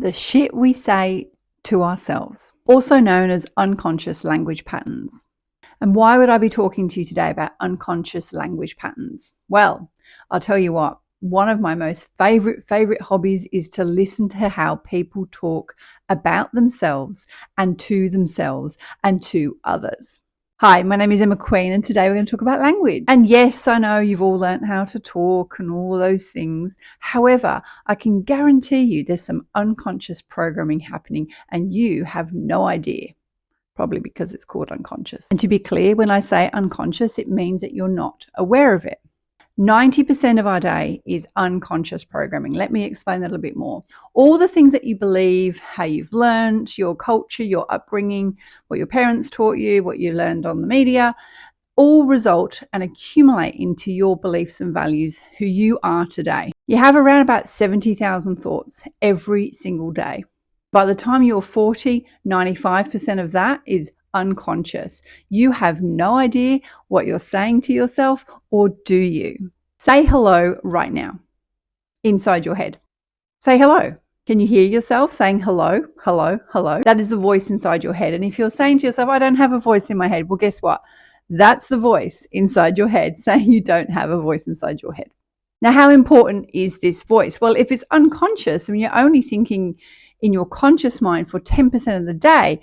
The shit we say to ourselves, also known as unconscious language patterns. And why would I be talking to you today about unconscious language patterns? Well, I'll tell you what, one of my most favorite hobbies is to listen to how people talk about themselves and to others. Hi, my name is Emma Queen, and today we're going to talk about language. And yes, I know you've all learned how to talk and all those things. However, I can guarantee you there's some unconscious programming happening and you have no idea, probably because it's called unconscious. And to be clear, when I say unconscious, it means that you're not aware of it. 90% of our day is unconscious programming. Let me explain that a little bit more. All the things that you believe, how you've learned, your culture, your upbringing, what your parents taught you, what you learned on the media, all result and accumulate into your beliefs and values, who you are today. You have around about 70,000 thoughts every single day. By the time you're 40, 95% of that is unconscious. You have no idea what you're saying to yourself, or do you? Say hello right now, inside your head. Say hello. Can you hear yourself saying hello, hello, hello? That is the voice inside your head. And if you're saying to yourself, I don't have a voice in my head, well, guess what? That's the voice inside your head saying you don't have a voice inside your head. Now, how important is this voice? Well, if it's unconscious and you're only thinking in your conscious mind for 10% of the day,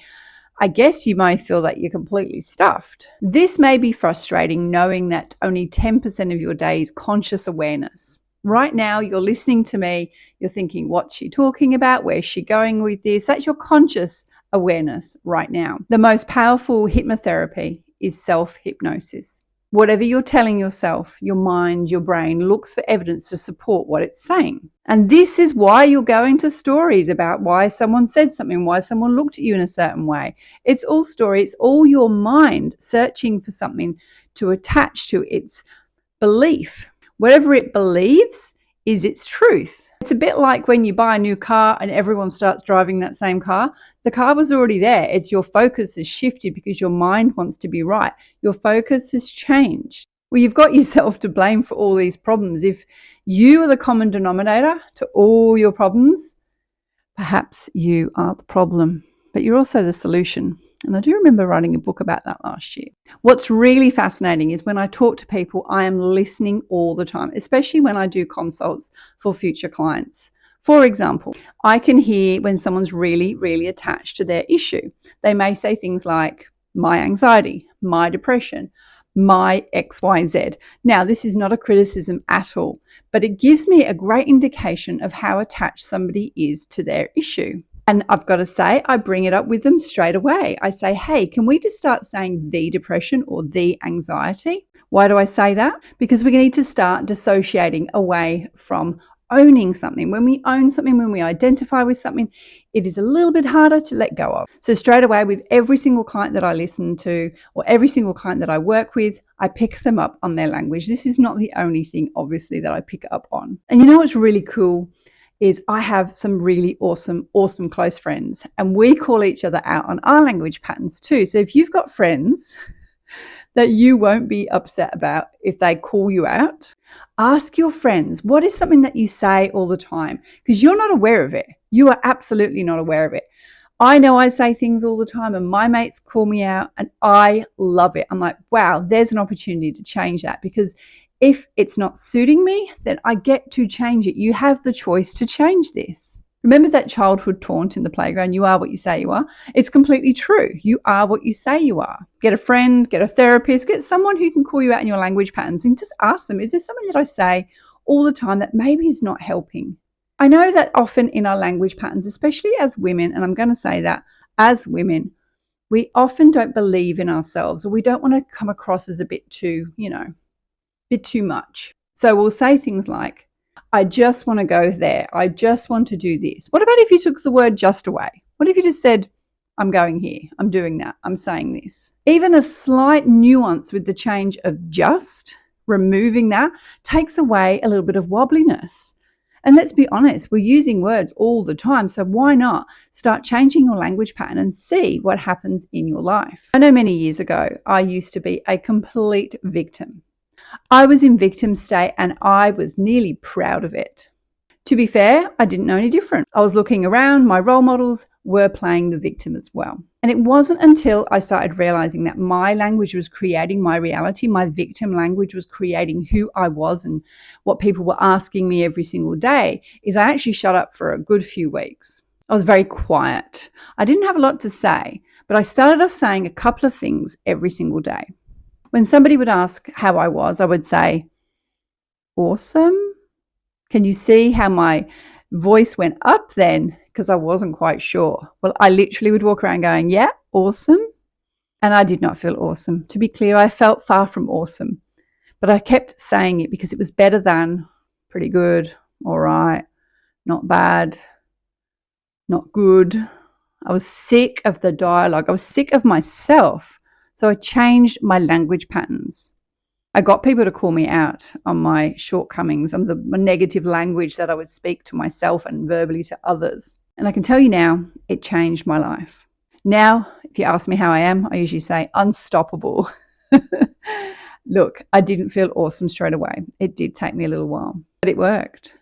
I guess you may feel that you're completely stuffed. This may be frustrating, knowing that only 10% of your day is conscious awareness. Right now, you're listening to me, you're thinking, what's she talking about? Where's she going with this? That's your conscious awareness right now. The most powerful hypnotherapy is self-hypnosis. Whatever you're telling yourself, your mind, your brain looks for evidence to support what it's saying. And this is why you're going to stories about why someone said something, why someone looked at you in a certain way. It's all story. It's all your mind searching for something to attach to its belief. Whatever it believes is its truth. It's a bit like when you buy a new car and everyone starts driving that same car. The car was already there. It's your focus has shifted because your mind wants to be right. Your focus has changed. Well, you've got yourself to blame for all these problems. If you are the common denominator to all your problems, perhaps you are the problem, but you're also the solution. And I do remember writing a book about that last year. What's really fascinating is when I talk to people, I am listening all the time, especially when I do consults for future clients. For example, I can hear when someone's really attached to their issue. They may say things like, my anxiety, my depression, my XYZ. Now, this is not a criticism at all, but it gives me a great indication of how attached somebody is to their issue. And I've got to say, I bring it up with them straight away. I say, hey, can we just start saying the depression or the anxiety? Why do I say that? Because we need to start dissociating away from owning something. When we own something, when we identify with something, it is a little bit harder to let go of. So straight away, with every single client that I listen to or every single client that I work with, I pick them up on their language. This is not the only thing, obviously, that I pick up on. And you know what's really cool is I have some really awesome close friends, and we call each other out on our language patterns too. So if you've got friends that you won't be upset about if they call you out, ask your friends, what is something that you say all the time? Because you're not aware of it. You are absolutely not aware of it. I know I say things all the time and my mates call me out and I love it. I'm like, wow, there's an opportunity to change that, because if it's not suiting me, then I get to change it. You have the choice to change this. Remember that childhood taunt in the playground, you are what you say you are? It's completely true. You are what you say you are. Get a friend, get a therapist, get someone who can call you out in your language patterns and just ask them, is there something that I say all the time that maybe is not helping? I know that often in our language patterns, especially as women, and I'm going to say that as women, we often don't believe in ourselves, or we don't want to come across as a bit too, bit too much. So we'll say things like, I just want to go there. I just want to do this. What about if you took the word just away? What if you just said, I'm going here, I'm doing that, I'm saying this? Even a slight nuance with the change of just, removing that, takes away a little bit of wobbliness. And let's be honest, we're using words all the time. So why not start changing your language pattern and see what happens in your life? I know many years ago, I used to be a complete victim. I was in victim state and I was nearly proud of it. To be fair, I didn't know any different. I was looking around, my role models were playing the victim as well. And it wasn't until I started realizing that my language was creating my reality, my victim language was creating who I was and what people were asking me every single day, is I actually shut up for a good few weeks. I was very quiet. I didn't have a lot to say, but I started off saying a couple of things every single day. When somebody would ask how I was, I would say, awesome. Can you see how my voice went up then? Because I wasn't quite sure. Well, I literally would walk around going, yeah, awesome. And I did not feel awesome. To be clear, I felt far from awesome. But I kept saying it because it was better than pretty good, all right, not bad, not good. I was sick of the dialogue. I was sick of myself. So I changed my language patterns. I got people to call me out on my shortcomings, on the negative language that I would speak to myself and verbally to others. And I can tell you now, it changed my life. Now, if you ask me how I am, I usually say unstoppable. Look, I didn't feel awesome straight away. It did take me a little while, but it worked.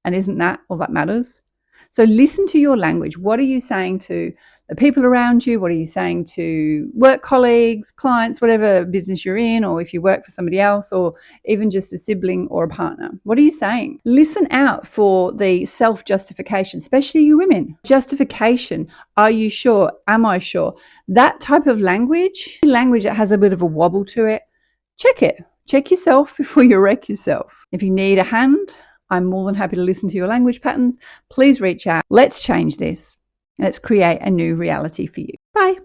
And isn't that all that matters? So listen to your language. What are you saying to the people around you? What are you saying to work colleagues, clients, whatever business you're in, or if you work for somebody else, or even just a sibling or a partner? What are you saying? Listen out for the self-justification, especially you women. Justification. Are you sure? Am I sure? That type of language that has a bit of a wobble to it, check it. Check yourself before you wreck yourself. If you need a hand, I'm more than happy to listen to your language patterns. Please reach out. Let's change this. Let's create a new reality for you. Bye.